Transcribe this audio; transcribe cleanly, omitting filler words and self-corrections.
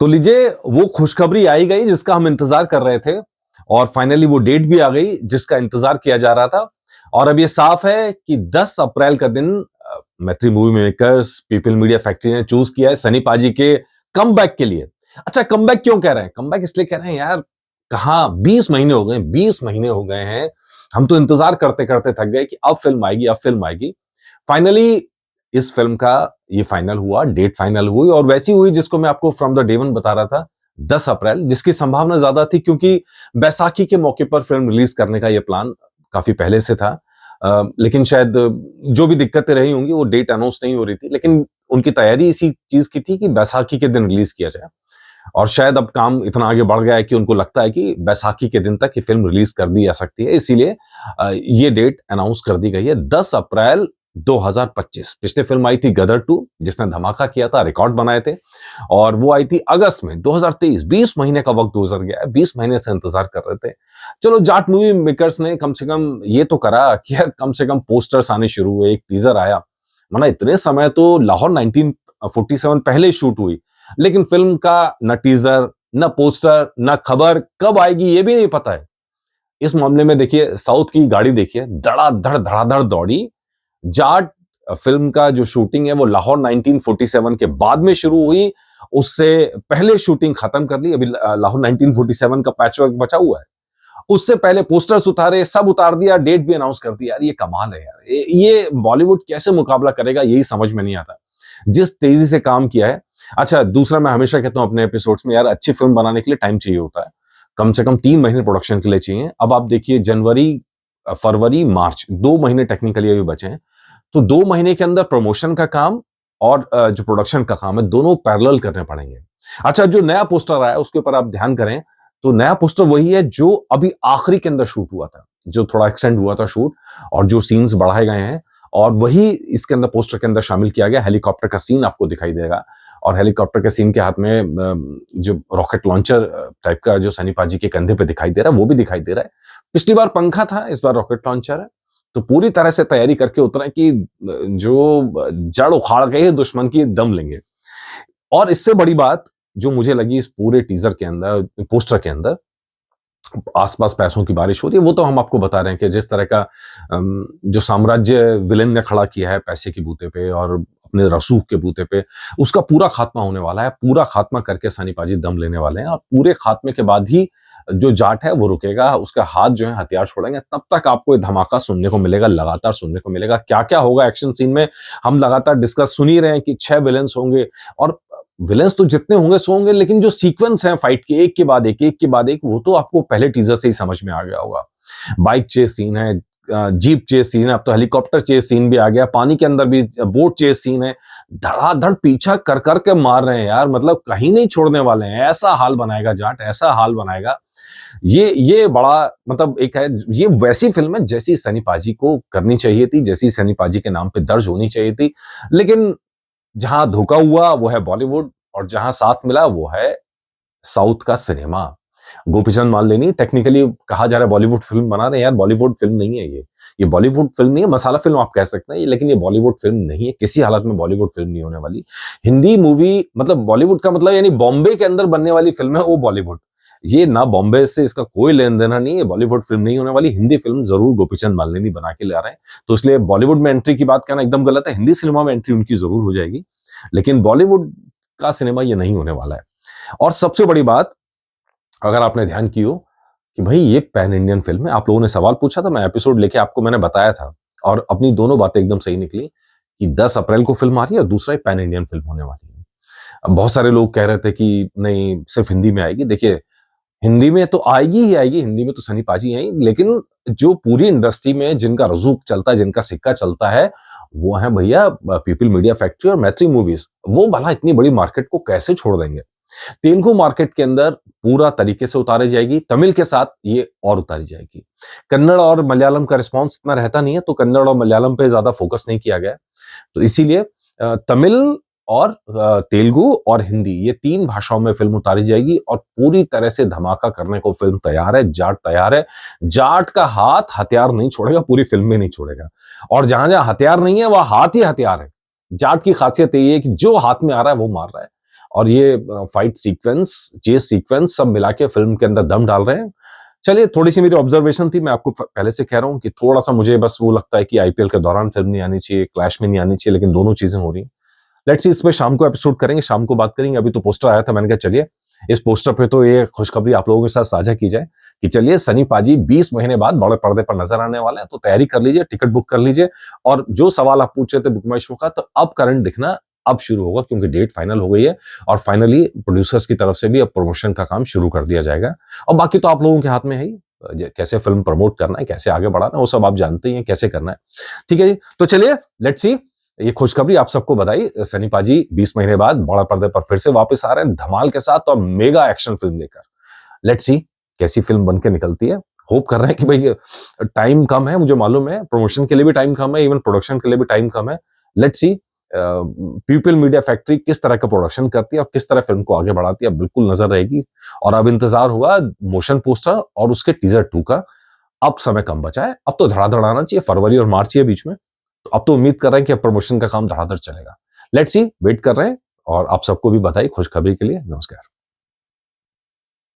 तो लीजिए वो खुशखबरी आई गई जिसका हम इंतजार कर रहे थे और फाइनली वो डेट भी आ गई जिसका इंतजार किया जा रहा था। और अब ये साफ है कि 10 अप्रैल का दिन मैत्री movie makers people media factory ने चूज किया है सनी पाजी के कमबैक के लिए। अच्छा, कमबैक क्यों कह रहे हैं? कमबैक इसलिए कह रहे हैं यार, कहाँ 20 महीने हो गए, 20 महीने हो गए हैं। हम तो इंतजार करते करते थक गए कि अब फिल्म आएगी, अब फिल्म आएगी। फाइनली इस फिल्म का ये फाइनल हुआ, डेट फाइनल हुई और वैसी हुई जिसको मैं आपको फ्रॉम द डे वन बता रहा था, 10 अप्रैल, जिसकी संभावना ज्यादा थी क्योंकि बैसाखी के मौके पर फिल्म रिलीज करने का ये प्लान काफी पहले से था। लेकिन शायद जो भी दिक्कतें रही होंगी वो डेट अनाउंस नहीं हो रही थी, लेकिन उनकी तैयारी इसी चीज की थी कि बैसाखी के दिन रिलीज किया जाए। और शायद अब काम इतना आगे बढ़ गया है कि उनको लगता है कि बैसाखी के दिन तक ये फिल्म रिलीज कर दी जा सकती है, इसीलिए ये डेट अनाउंस कर दी गई है 10 अप्रैल 2025। पिछले फिल्म आई थी गदर 2 जिसने धमाका किया था, रिकॉर्ड बनाए थे, और वो आई थी अगस्त में 2023। 20 महीने का वक्त गुजर गया है, 20 महीने से इंतजार कर रहे थे। चलो, जाट मूवी मेकर्स ने कम से कम ये तो करा कि यार कम से कम पोस्टर्स आने शुरू हुए, एक टीजर आया। माना इतने समय तो लाहौर 1947 पहले शूट हुई, लेकिन फिल्म का न टीजर, न पोस्टर, न खबर कब आएगी ये भी नहीं पता है। इस मामले में देखिए साउथ की गाड़ी देखिए, धड़ाधड़ दौड़ी। जाट फिल्म का जो शूटिंग है वो लाहौर 1947 के बाद में शुरू हुई, उससे पहले शूटिंग खत्म कर ली। अभी लाहौर 1947 का पैचवर्क बचा हुआ है, उससे पहले पोस्टर्स उतारे, सब उतार दिया, डेट भी अनाउंस कर दिया। यार ये कमाल है यार, ये बॉलीवुड कैसे मुकाबला करेगा यही समझ में नहीं आता, जिस तेजी से काम किया है। अच्छा, दूसरा मैं हमेशा कहता हूं अपने एपिसोड्स में, यार अच्छी फिल्म बनाने के लिए टाइम चाहिए होता है, कम से कम 3 महीने प्रोडक्शन के लिए चाहिए। अब आप देखिए जनवरी, फरवरी, मार्च, 2 महीने टेक्निकली अभी बचे हैं, तो 2 महीने के अंदर प्रमोशन का काम और जो प्रोडक्शन का काम है दोनों पैरेलल करने पड़ेंगे। अच्छा, जो नया पोस्टर आया उसके ऊपर आप ध्यान करें तो नया पोस्टर वही है जो अभी आखिरी के अंदर शूट हुआ था, जो थोड़ा एक्सटेंड हुआ था शूट, और जो सीन्स बढ़ाए गए हैं, और वही इसके अंदर पोस्टर के अंदर शामिल किया गया। हेलीकॉप्टर का सीन आपको दिखाई देगा, और हेलीकॉप्टर के सीन के हाथ में जो रॉकेट लॉन्चर टाइप का जो सनी पाजी के कंधे पे दिखाई दे रहा है वो भी दिखाई दे रहा है। पिछली बार पंखा था, इस बार रॉकेट लॉन्चर है। तो पूरी तरह से तैयारी करके उतरे कि जो जड़ उखाड़ गए दुश्मन की दम लेंगे। और इससे बड़ी बात जो मुझे लगी इस पूरे टीजर के अंदर, पोस्टर के अंदर, आसपास पैसों की बारिश हो रही है, वो तो हम आपको बता रहे हैं कि जिस तरह का जो साम्राज्य विलेन ने खड़ा किया है पैसे के बूते पे और अपने रसूख के बूते पे, उसका पूरा खात्मा होने वाला है। पूरा खात्मा करके सनी पाजी दम लेने वाले हैं, और पूरे खात्मे के बाद ही जो जाट है वो रुकेगा, उसका हाथ जो है हथियार छोड़ेंगे। तब तक आपको ये धमाका सुनने को मिलेगा, लगातार सुनने को मिलेगा। क्या क्या होगा एक्शन सीन में हम लगातार डिस्कस सुन ही रहे हैं कि 6 विलेंस होंगे, और विलेंस तो जितने होंगे सो होंगे, लेकिन जो सीक्वेंस है फाइट के, एक के बाद एक, एक के बाद एक, वो तो आपको पहले टीजर से ही समझ में आ गया होगा। बाइक चेस सीन है, जीप चेस सीन है, अब तो हेलीकॉप्टर चेस सीन भी आ गया, पानी के अंदर भी बोट चेस सीन है। धड़ाधड़ पीछा कर कर के मार रहे हैं यार, मतलब कहीं नहीं छोड़ने वाले हैं। ऐसा हाल बनाएगा जाट, ऐसा हाल बनाएगा। ये बड़ा मतलब एक है, ये वैसी फिल्म है जैसी सनी पाजी को करनी चाहिए थी, जैसी सनी पाजी के नाम पे दर्ज होनी चाहिए थी। लेकिन जहां धोखा हुआ वो है बॉलीवुड, और जहां साथ मिला वो है साउथ का सिनेमा। गोपीचंद मालनी टेक्निकली कहा जा रहा है बॉलीवुड फिल्म बना रहे हैं, यार बॉलीवुड फिल्म नहीं है ये बॉलीवुड फिल्म नहीं है, मसाला फिल्म आप कह सकते हैं, लेकिन ये बॉलीवुड फिल्म नहीं है, किसी हालत में बॉलीवुड फिल्म नहीं होने वाली। हिंदी मूवी, मतलब बॉलीवुड का मतलब यानी बॉम्बे के अंदर बनने वाली फिल्म है वो बॉलीवुड। ये ना बॉम्बे से इसका कोई लेन देना नहीं है, बॉलीवुड फिल्म नहीं होने वाली। हिंदी फिल्म जरूर गोपीचंद मालनी बना के ला रहे हैं, तो इसलिए बॉलीवुड में एंट्री की बात करना एकदम गलत है। हिंदी सिनेमा में एंट्री उनकी जरूर हो जाएगी, लेकिन बॉलीवुड का सिनेमा ये नहीं होने वाला है। और सबसे बड़ी बात, अगर आपने ध्यान की हो कि भाई ये पैन इंडियन फिल्म है, आप लोगों ने सवाल पूछा था, मैं एपिसोड लेके आपको मैंने बताया था, और अपनी दोनों बातें एकदम सही निकली कि 10 अप्रैल को फिल्म आ रही है और दूसरा पैन इंडियन फिल्म होने वाली है। अब बहुत सारे लोग कह रहे थे कि नहीं सिर्फ हिंदी में आएगी। देखिए, हिंदी में तो आएगी ही आएगी, हिंदी में तो सनी पाजी आएंगे, लेकिन जो पूरी इंडस्ट्री में जिनका रसूख चलता है, जिनका सिक्का चलता है, वो है भैया पीपल मीडिया फैक्ट्री और मैत्री मूवीज। वो भला इतनी बड़ी मार्केट को कैसे छोड़ देंगे? तेलुगु मार्केट के अंदर पूरा तरीके से उतारी जाएगी, तमिल के साथ ये और उतारी जाएगी। कन्नड़ और मलयालम का रिस्पॉन्स इतना रहता नहीं है, तो कन्नड़ और मलयालम पे ज्यादा फोकस नहीं किया गया, तो इसीलिए तमिल और तेलुगु और हिंदी, ये 3 भाषाओं में फिल्म उतारी जाएगी, और पूरी तरह से धमाका करने को फिल्म तैयार है। जाट तैयार है, जाट का हाथ हथियार नहीं छोड़ेगा, पूरी फिल्म में नहीं छोड़ेगा, और जहां जहां हथियार नहीं है वह हाथ ही हथियार है। जाट की खासियत यही है कि जो हाथ में आ रहा है वो मार रहा है, और ये फाइट सीक्वेंस, चेस सीक्वेंस सब मिला के फिल्म के अंदर दम डाल रहे हैं। चलिए, थोड़ी सी मेरी ऑब्जर्वेशन थी, मैं आपको पहले से कह रहा हूं कि थोड़ा सा मुझे बस वो लगता है कि आईपीएल के दौरान फिल्म नहीं आनी चाहिए, क्लैश में नहीं आनी चाहिए, लेकिन दोनों चीजें हो रही हैं। लेट्स सी, इस पे शाम को एपिसोड करेंगे, शाम को बात करेंगे। अभी तो पोस्टर आया था, मैंने कहा चलिए इस पोस्टर पे तो ये खुशखबरी आप लोगों के साथ साझा की जाए कि चलिए सनी पाजी 20 महीने बाद बड़े पर्दे पर नजर आने वाले हैं, तो तैयारी कर लीजिए, टिकट बुक कर लीजिए। और जो सवाल आप पूछ रहे थे बुक माई शो का, तो अब करंट दिखना अब शुरू होगा, क्योंकि डेट फाइनल हो गई है और फाइनली प्रोड्यूसर्स की तरफ से भी अब प्रमोशन का काम शुरू कर दिया जाएगा। और बाकी तो आप लोगों के हाथ में है ही, कैसे फिल्म प्रमोट करना है, कैसे आगे बढ़ाना है, वो सब आप जानते ही हैं कैसे करना है। ठीक है जी, तो चलिए लेट्स सी, ये खुशखबरी आप सबको बधाई, सनी पाजी 20 महीने बाद बड़ा पर्दे पर फिर से वापस आ रहे हैं धमाल के साथ और मेगा एक्शन फिल्म लेकर। लेट्स सी कैसी फिल्म बन के निकलती है। होप कर रहे हैं कि भाई टाइम कम है, मुझे मालूम है, प्रमोशन के लिए भी टाइम कम है, इवन प्रोडक्शन के लिए भी टाइम कम है। Let's see people media factory किस तरह का प्रोडक्शन करती है और किस तरह फिल्म को आगे बढ़ाती है, बिल्कुल नजर रहेगी। और अब इंतजार हुआ मोशन पोस्टर और उसके टीजर 2 का। अब समय कम बचा है, अब तो धड़ाधड़ आना चाहिए, फरवरी और मार्च ही है बीच में, तो अब तो उम्मीद कर रहे हैं कि अब प्रमोशन का काम धड़ाधड़ चलेगा। लेट्स सी, वेट कर रहे हैं। और आप सबको भी बधाई खुशखबरी के लिए। नमस्कार।